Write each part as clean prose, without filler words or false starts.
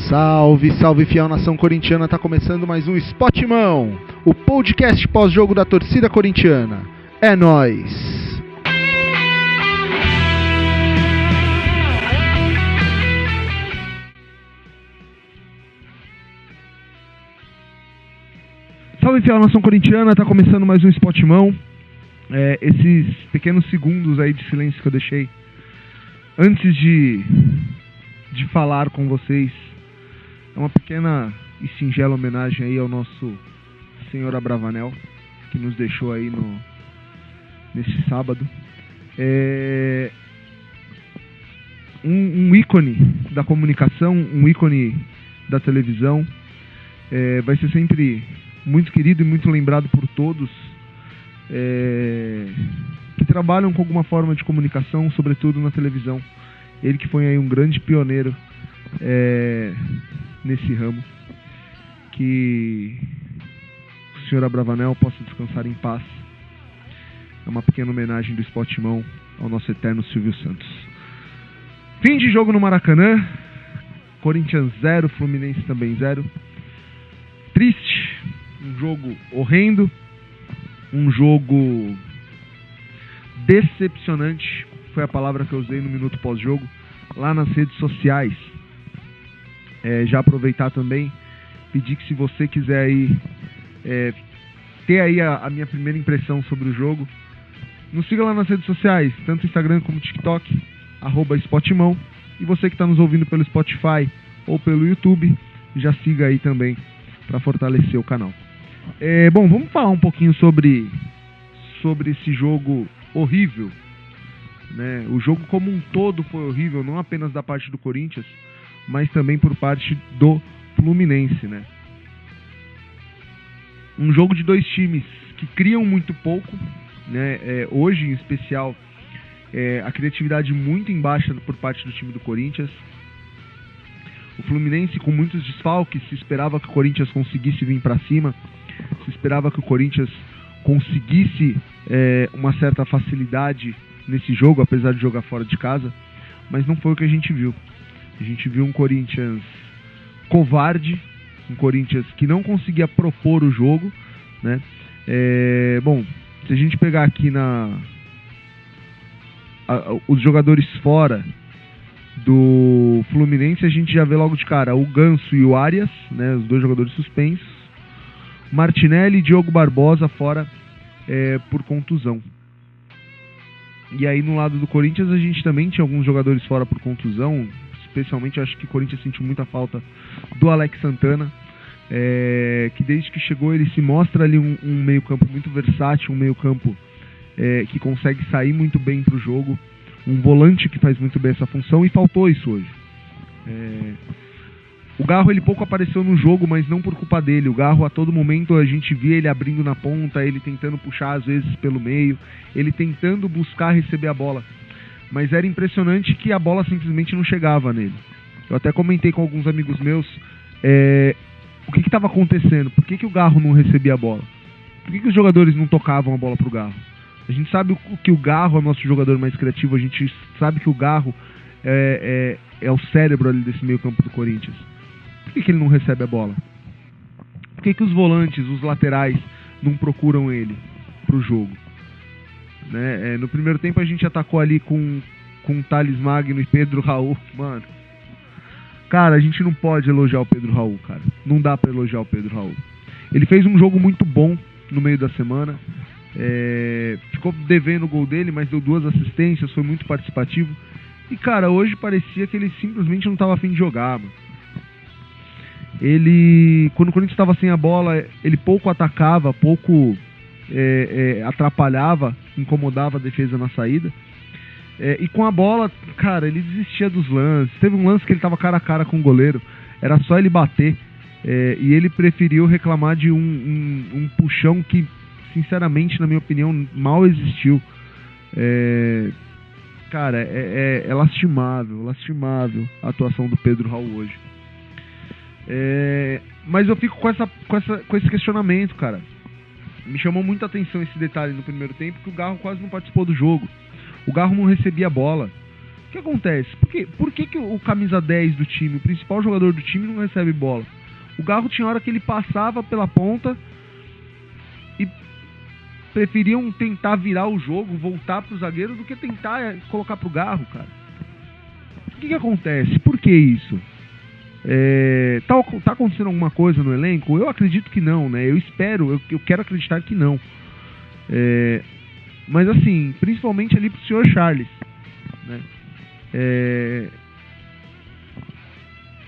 Salve, salve fiel nação corintiana, tá começando mais um Spotimão, o podcast pós-jogo da torcida corintiana. É nóis! Salve fiel nação corintiana, tá começando mais um Spotimão. Esses pequenos segundos aí de silêncio que eu deixei antes de falar com vocês é uma pequena e singela homenagem aí ao nosso senhor Abravanel, que nos deixou aí nesse sábado. Um ícone da comunicação, um ícone da televisão, vai ser sempre muito querido e muito lembrado por todos que trabalham com alguma forma de comunicação, sobretudo na televisão. Ele que foi aí um grande pioneiro nesse ramo. Que o senhor Abravanel possa descansar em paz. É uma pequena homenagem do Spotimão ao nosso eterno Silvio Santos. Fim de jogo no Maracanã. Corinthians 0, Fluminense também 0. Triste. Um jogo horrendo. Um jogo decepcionante. Foi a palavra que eu usei no minuto pós-jogo lá nas redes sociais. Já aproveitar também, pedir que se você quiser aí ter aí a minha primeira impressão sobre o jogo, nos siga lá nas redes sociais, tanto Instagram como TikTok, @Spotimão. E você que está nos ouvindo pelo Spotify ou pelo YouTube, já siga aí também para fortalecer o canal. Bom, vamos falar um pouquinho sobre esse jogo horrível. Né? O jogo como um todo foi horrível, não apenas da parte do Corinthians, mas também por parte do Fluminense. Né? Um jogo de dois times que criam muito pouco, né? Hoje em especial a criatividade muito em baixa por parte do time do Corinthians. O Fluminense com muitos desfalques, se esperava que o Corinthians conseguisse vir para cima, se esperava que o Corinthians conseguisse uma certa facilidade nesse jogo, apesar de jogar fora de casa, mas não foi o que a gente viu. A gente viu um Corinthians covarde, um Corinthians que não conseguia propor o jogo, né? Bom, se a gente pegar aqui os jogadores fora do Fluminense, a gente já vê logo de cara o Ganso e o Arias, né, os dois jogadores suspensos, Martinelli e Diogo Barbosa fora por contusão. E aí no lado do Corinthians a gente também tinha alguns jogadores fora por contusão. Especialmente acho que o Corinthians sentiu muita falta do Alex Santana, que desde que chegou ele se mostra ali um meio campo muito versátil, um meio campo que consegue sair muito bem para o jogo, um volante que faz muito bem essa função, e faltou isso hoje. O Garro ele pouco apareceu no jogo, mas não por culpa dele. O Garro a todo momento a gente via ele abrindo na ponta, ele tentando puxar às vezes pelo meio, ele tentando buscar receber a bola. Mas era impressionante que a bola simplesmente não chegava nele. Eu até comentei com alguns amigos meus o que estava acontecendo. Por que o Garro não recebia a bola? Por que os jogadores não tocavam a bola para o Garro? A gente sabe que o Garro é o nosso jogador mais criativo. A gente sabe que o Garro é o cérebro ali desse meio campo do Corinthians. Por que ele não recebe a bola? Por que os volantes, os laterais, não procuram ele para o jogo? Né? No primeiro tempo a gente atacou ali com Thales Magno e Pedro Raul. Mano, cara, a gente não pode elogiar o Pedro Raul, cara. Não dá pra elogiar o Pedro Raul. Ele fez um jogo muito bom no meio da semana. Ficou devendo o gol dele, mas deu 2 assistências, foi muito participativo. E cara, hoje parecia que ele simplesmente não tava afim de jogar, mano. Quando o Corinthians estava sem a bola, ele pouco atacava, pouco atrapalhava, incomodava a defesa na saída. E com a bola, cara, ele desistia dos lances. Teve um lance que ele estava cara a cara com o goleiro, era só ele bater, e ele preferiu reclamar de um puxão que, sinceramente, na minha opinião, mal existiu. Cara, é lastimável a atuação do Pedro Raul hoje. Mas eu fico com esse questionamento, cara. Me chamou muita atenção esse detalhe no primeiro tempo, que o Garro quase não participou do jogo. O Garro não recebia a bola. que acontece? Por que o camisa 10 do time, o principal jogador do time, não recebe bola? O Garro tinha hora que ele passava pela ponta e preferiam tentar virar o jogo, voltar pro zagueiro, do que tentar colocar pro Garro, cara. O que acontece? Por que isso? Tá acontecendo alguma coisa no elenco? Eu acredito que não, né? Eu quero acreditar que não. Mas assim, principalmente ali pro senhor Charles, né?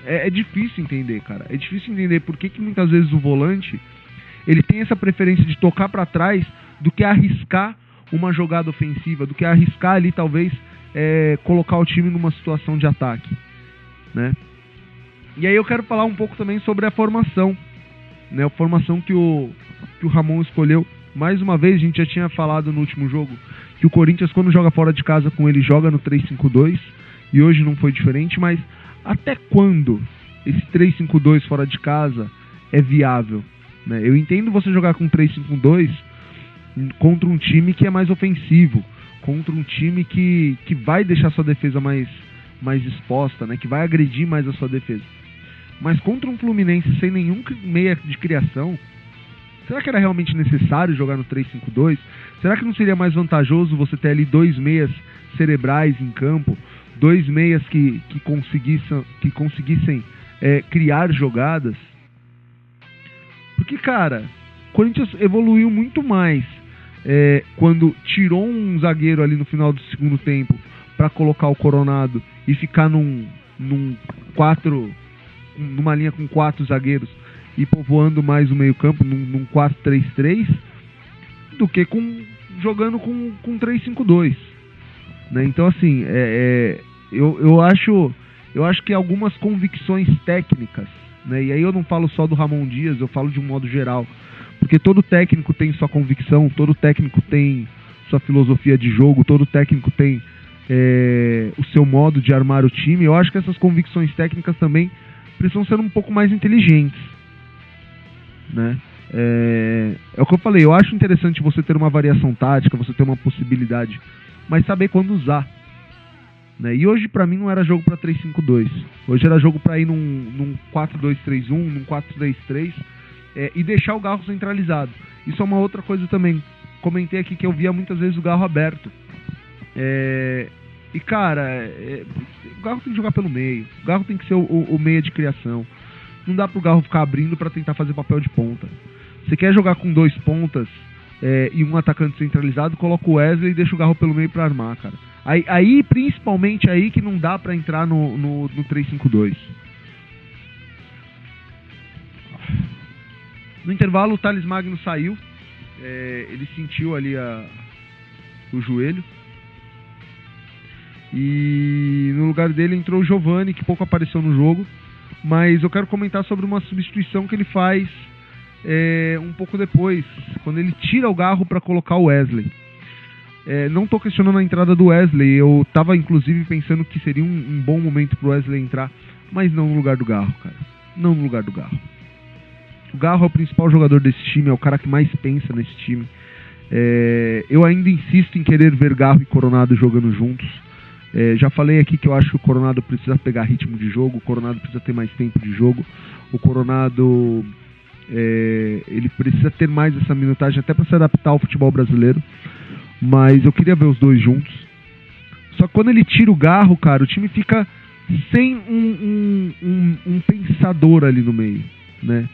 É difícil entender, cara. É difícil entender por que muitas vezes o volante ele tem essa preferência de tocar pra trás do que arriscar uma jogada ofensiva, do que arriscar ali talvez colocar o time numa situação de ataque, né? E aí eu quero falar um pouco também sobre a formação, né? A formação que o Ramon escolheu. Mais uma vez, a gente já tinha falado no último jogo que o Corinthians, quando joga fora de casa com ele, joga no 3-5-2, e hoje não foi diferente, mas até quando esse 3-5-2 fora de casa é viável, né? Eu entendo você jogar com 3-5-2 contra um time que é mais ofensivo, contra um time que vai deixar sua defesa mais exposta, né? Que vai agredir mais a sua defesa. Mas contra um Fluminense sem nenhum meia de criação, será que era realmente necessário jogar no 3-5-2? Será que não seria mais vantajoso você ter ali dois meias cerebrais em campo? Dois meias que conseguissem criar jogadas? Porque, cara, o Corinthians evoluiu muito mais quando tirou um zagueiro ali no final do segundo tempo para colocar o Coronado e ficar numa linha com 4 zagueiros e povoando mais o meio-campo num 4-3-3, do que jogando com 3-5-2, né? Então, assim, eu acho que algumas convicções técnicas, né? E aí eu não falo só do Ramon Dias, eu falo de um modo geral, porque todo técnico tem sua convicção, todo técnico tem sua filosofia de jogo, todo técnico tem o seu modo de armar o time. Eu acho que essas convicções técnicas também precisam ser um pouco mais inteligentes, né? É o que eu falei, eu acho interessante você ter uma variação tática, você ter uma possibilidade, mas saber quando usar, né? E hoje pra mim não era jogo pra 3-5-2, hoje era jogo pra ir num 4-2-3-1, num 4-3-3, e deixar o Garro centralizado. Isso é uma outra coisa também, comentei aqui que eu via muitas vezes o Garro aberto, e cara, o Garro tem que jogar pelo meio, o Garro tem que ser o meia de criação. Não dá pro Garro ficar abrindo pra tentar fazer papel de ponta. Você quer jogar com 2 pontas e um atacante centralizado, coloca o Wesley e deixa o Garro pelo meio pra armar, cara. Aí principalmente aí que não dá pra entrar no 3-5-2. No intervalo o Thales Magno saiu, ele sentiu ali o joelho, e no lugar dele entrou o Giovani, que pouco apareceu no jogo. Mas eu quero comentar sobre uma substituição que ele faz um pouco depois, quando ele tira o Garro para colocar o Wesley. Não estou questionando a entrada do Wesley, eu estava inclusive pensando que seria um bom momento para o Wesley entrar, mas não no lugar do Garro, cara. Não no lugar do Garro. O Garro é o principal jogador desse time, é o cara que mais pensa nesse time. Eu ainda insisto em querer ver Garro e Coronado jogando juntos. Já falei aqui que eu acho que o Coronado precisa pegar ritmo de jogo, o Coronado precisa ter mais tempo de jogo, o Coronado ele precisa ter mais essa minutagem até para se adaptar ao futebol brasileiro, mas eu queria ver os dois juntos. Só que quando ele tira o Garro, cara, o time fica sem um pensador ali no meio, né?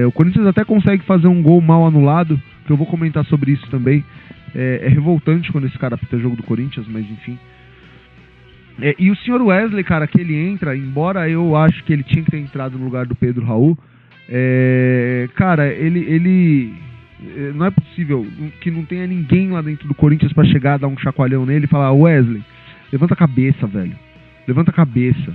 O Corinthians até consegue fazer um gol mal anulado, que eu vou comentar sobre isso também. É revoltante quando esse cara apita jogo do Corinthians, mas enfim. E o senhor Wesley, cara, que ele entra, embora eu acho que ele tinha que ter entrado no lugar do Pedro Raul, cara, ele não é possível que não tenha ninguém lá dentro do Corinthians pra chegar, dar um chacoalhão nele e falar: Wesley, levanta a cabeça, velho, levanta a cabeça.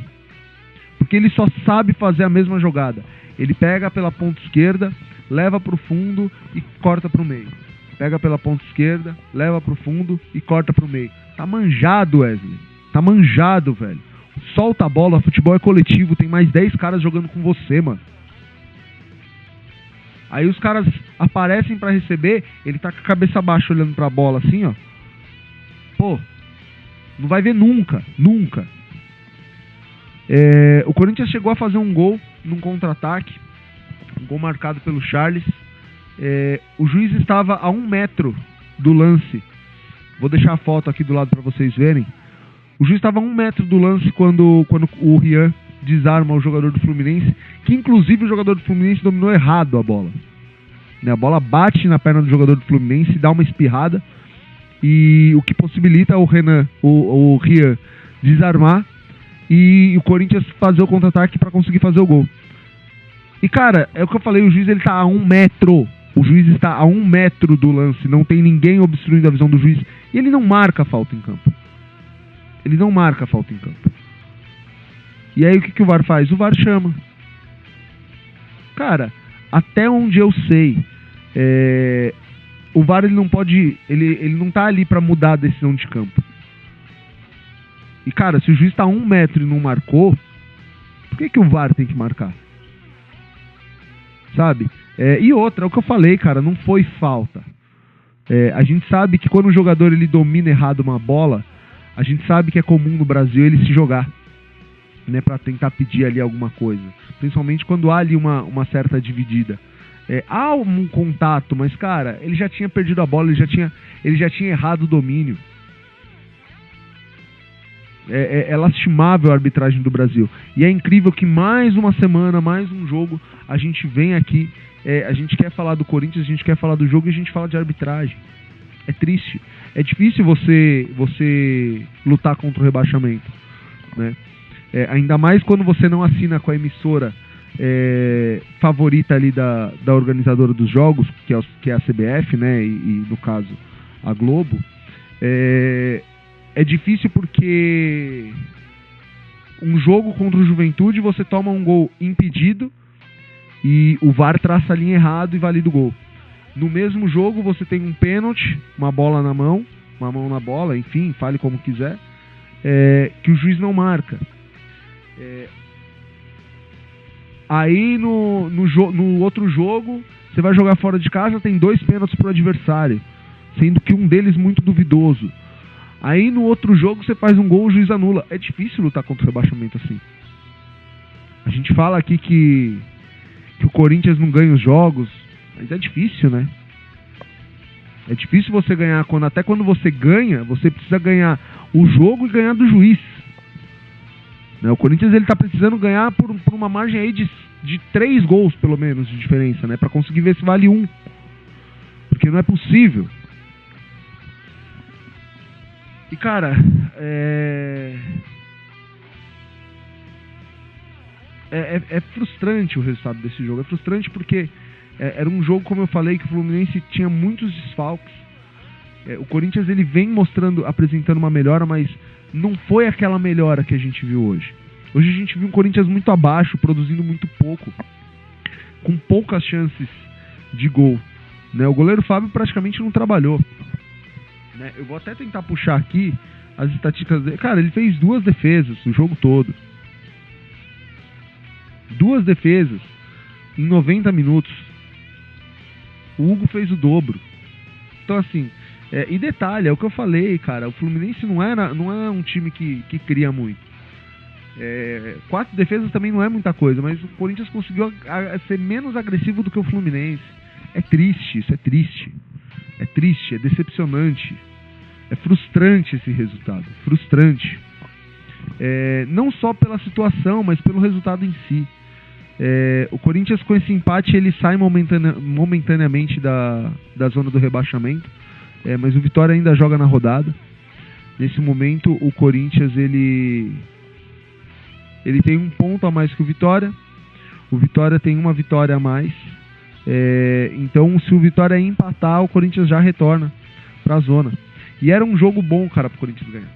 Porque ele só sabe fazer a mesma jogada. Ele pega pela ponta esquerda, leva pro fundo e corta pro meio. Pega pela ponta esquerda, leva pro fundo e corta pro meio. Tá manjado, Wesley. Tá manjado, velho. Solta a bola, futebol é coletivo, tem mais 10 caras jogando com você, mano. Aí os caras aparecem pra receber, ele tá com a cabeça baixa olhando pra bola assim, ó. Pô, Não vai ver nunca, nunca. O Corinthians chegou a fazer um gol num contra-ataque, um gol marcado pelo Charles. O juiz estava a 1 metro do lance. Vou deixar a foto aqui do lado para vocês verem. O juiz estava a 1 metro do lance quando o Rian desarma o jogador do Fluminense, que inclusive o jogador do Fluminense dominou errado a bola. A bola bate na perna do jogador do Fluminense, dá uma espirrada, e o que possibilita o Rian desarmar e o Corinthians fazer o contra-ataque para conseguir fazer o gol. E cara, é o que eu falei, o juiz ele tá a 1 metro. O juiz está a 1 metro do lance, não tem ninguém obstruindo a visão do juiz. E ele não marca a falta em campo. Ele não marca a falta em campo. E aí o que o VAR faz? O VAR chama. Cara, até onde eu sei, o VAR ele não pode, ele não tá ali para mudar a decisão de campo. E cara, se o juiz tá a 1 metro e não marcou, por que o VAR tem que marcar? Sabe? E outra, é o que eu falei, cara, não foi falta. A gente sabe que quando o jogador ele domina errado uma bola, a gente sabe que é comum no Brasil ele se jogar, né, para tentar pedir ali alguma coisa. Principalmente quando há ali uma certa dividida. Há um contato, mas cara, ele já tinha perdido a bola, ele já tinha errado o domínio. É lastimável a arbitragem do Brasil. E é incrível que mais uma semana, mais um jogo, a gente vem aqui, a gente quer falar do Corinthians, a gente quer falar do jogo e a gente fala de arbitragem. É triste. É difícil você lutar contra o rebaixamento, né? Ainda mais quando você não assina com a emissora favorita ali da organizadora dos jogos, que é a CBF, né? E no caso a Globo. É difícil porque um jogo contra o Juventude você toma um gol impedido e o VAR traça a linha errado e valida o gol. No mesmo jogo você tem um pênalti, uma bola na mão, uma mão na bola, enfim, fale como quiser, que o juiz não marca. Aí no outro jogo você vai jogar fora de casa, tem 2 pênaltis pro adversário, sendo que um deles muito duvidoso. Aí no outro jogo você faz um gol, o juiz anula. É difícil lutar contra o rebaixamento assim. A gente fala aqui que o Corinthians não ganha os jogos, mas é difícil, né? É difícil você ganhar, até quando você ganha, você precisa ganhar o jogo e ganhar do juiz. Né? O Corinthians ele tá precisando ganhar por uma margem aí de 3 gols, pelo menos, de diferença, né? Pra conseguir ver se vale 1. Porque não é possível. E cara, é frustrante o resultado desse jogo. É frustrante porque era um jogo, como eu falei, que o Fluminense tinha muitos desfalques. O Corinthians ele vem apresentando uma melhora, mas não foi aquela melhora que a gente viu hoje. Hoje a gente viu um Corinthians muito abaixo, produzindo muito pouco, com poucas chances de gol, né? O goleiro Fábio praticamente não trabalhou, né? Eu vou até tentar puxar aqui as estatísticas dele. Cara, ele fez 2 defesas o jogo todo. 2 defesas em 90 minutos. O Hugo fez o dobro. Então assim, e detalhe, é o que eu falei, cara, o Fluminense não é um time que cria muito. 4 defesas também não é muita coisa, mas o Corinthians conseguiu ser menos agressivo do que o Fluminense. É triste, isso é triste. É triste, é decepcionante. É frustrante esse resultado. Frustrante. Não só pela situação, mas pelo resultado em si. O Corinthians com esse empate ele sai momentaneamente da zona do rebaixamento, mas o Vitória ainda joga na rodada. Nesse momento o Corinthians ele tem 1 ponto a mais que o Vitória tem 1 vitória a mais, então se o Vitória empatar o Corinthians já retorna para a zona. E era um jogo bom, cara, pro Corinthians ganhar.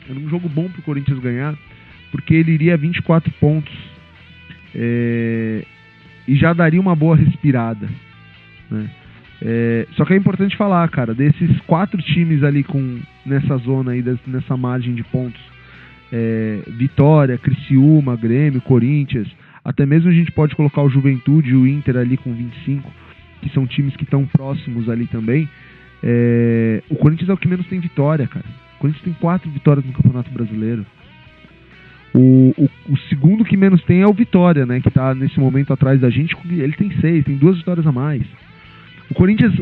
Era um jogo bom pro Corinthians ganhar, porque ele iria a 24 pontos. E já daria uma boa respirada, né? Só que é importante falar, cara, desses 4 times ali nessa zona aí, nessa margem de pontos, Vitória, Criciúma, Grêmio, Corinthians, até mesmo a gente pode colocar o Juventude e o Inter ali com 25, que são times que estão próximos ali também. O Corinthians é o que menos tem vitória, cara. O Corinthians tem 4 vitórias no Campeonato Brasileiro. O segundo que menos tem é o Vitória, né? Que tá nesse momento atrás da gente. Ele tem 6, tem 2 vitórias a mais.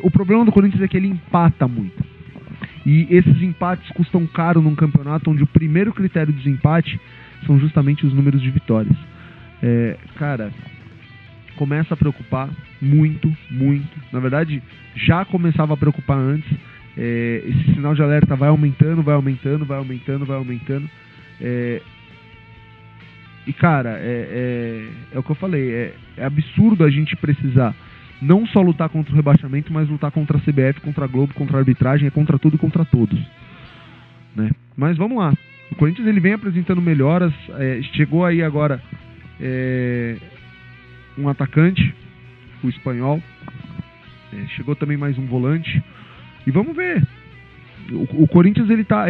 O problema do Corinthians é que ele empata muito. E esses empates custam caro num campeonato onde o primeiro critério de desempate são justamente os números de vitórias. Cara, começa a preocupar muito, muito. Na verdade, já começava a preocupar antes. Esse sinal de alerta vai aumentando, vai aumentando, vai aumentando, vai aumentando. E cara, é o que eu falei, é absurdo a gente precisar não só lutar contra o rebaixamento, mas lutar contra a CBF, contra a Globo, contra a arbitragem, contra tudo e contra todos, né? Mas vamos lá, o Corinthians ele vem apresentando melhoras, chegou aí agora um atacante, o espanhol, chegou também mais um volante, e vamos ver, o Corinthians ele tá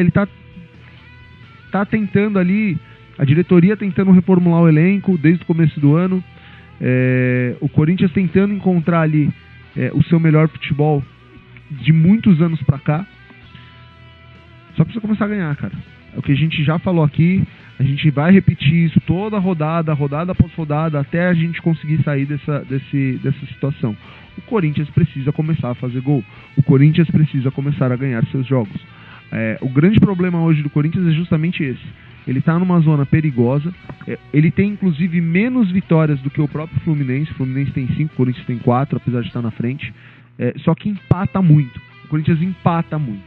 tentando ali, a diretoria tentando reformular o elenco desde o começo do ano, o Corinthians tentando encontrar ali o seu melhor futebol de muitos anos pra cá. Só precisa começar a ganhar, cara. É o que a gente já falou aqui, a gente vai repetir isso toda rodada após rodada, até a gente conseguir sair dessa situação. O Corinthians precisa começar a fazer gol, o Corinthians precisa começar a ganhar seus jogos. O grande problema hoje do Corinthians é justamente esse. Ele está numa zona perigosa, ele tem inclusive menos vitórias do que o próprio Fluminense. O Fluminense tem 5, o Corinthians tem 4, apesar de estar na frente. Só que empata muito, o Corinthians empata muito.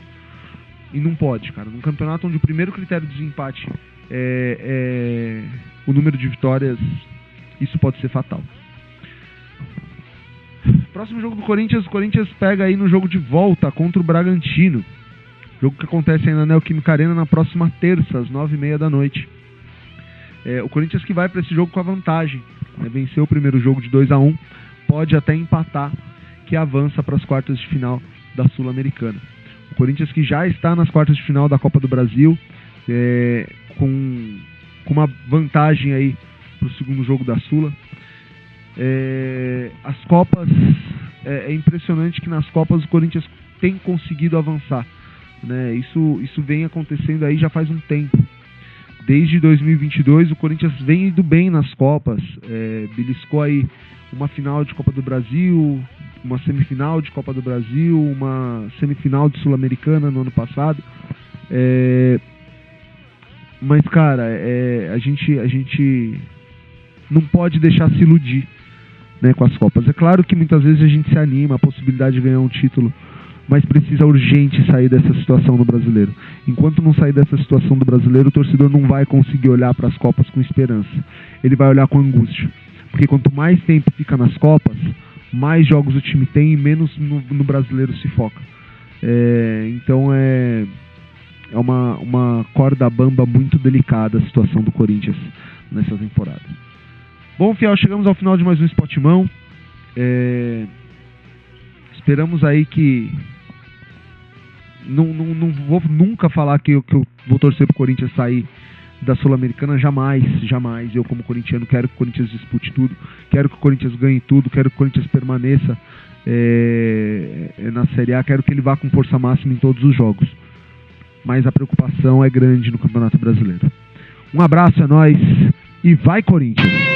E não pode, cara. Num campeonato onde o primeiro critério de desempate é o número de vitórias, isso pode ser fatal. Próximo jogo do Corinthians, o Corinthians pega aí no jogo de volta contra o Bragantino. Jogo que acontece aí na Neoquímica Arena na próxima terça, às 9h30 da noite. O Corinthians que vai para esse jogo com a vantagem, né? Venceu o primeiro jogo de 2-1, pode até empatar, que avança para as quartas de final da Sul-Americana. O Corinthians que já está nas quartas de final da Copa do Brasil, com uma vantagem aí para o segundo jogo da Sula. As Copas, é impressionante que nas Copas o Corinthians tem conseguido avançar, né? Isso vem acontecendo aí já faz um tempo. Desde 2022 o Corinthians vem indo bem nas Copas, beliscou aí uma final de Copa do Brasil, uma semifinal de Copa do Brasil, uma semifinal de Sul-Americana no ano passado. Mas cara, a gente não pode deixar se iludir, né, com as Copas. É claro que muitas vezes a gente se anima a possibilidade de ganhar um título, mas precisa urgente sair dessa situação do brasileiro. Enquanto não sair dessa situação do brasileiro, o torcedor não vai conseguir olhar para as Copas com esperança. Ele vai olhar com angústia. Porque quanto mais tempo fica nas Copas, mais jogos o time tem e menos no brasileiro se foca. Então é uma corda bamba muito delicada a situação do Corinthians nessa temporada. Bom, fiel, chegamos ao final de mais um Sportmão. Esperamos aí que... Não vou nunca falar que eu vou torcer pro Corinthians sair da Sul-Americana, jamais. Eu, como corintiano, quero que o Corinthians dispute tudo, quero que o Corinthians ganhe tudo, quero que o Corinthians permaneça na Série A, quero que ele vá com força máxima em todos os jogos. Mas a preocupação é grande no Campeonato Brasileiro. Um abraço, é nóis e vai Corinthians!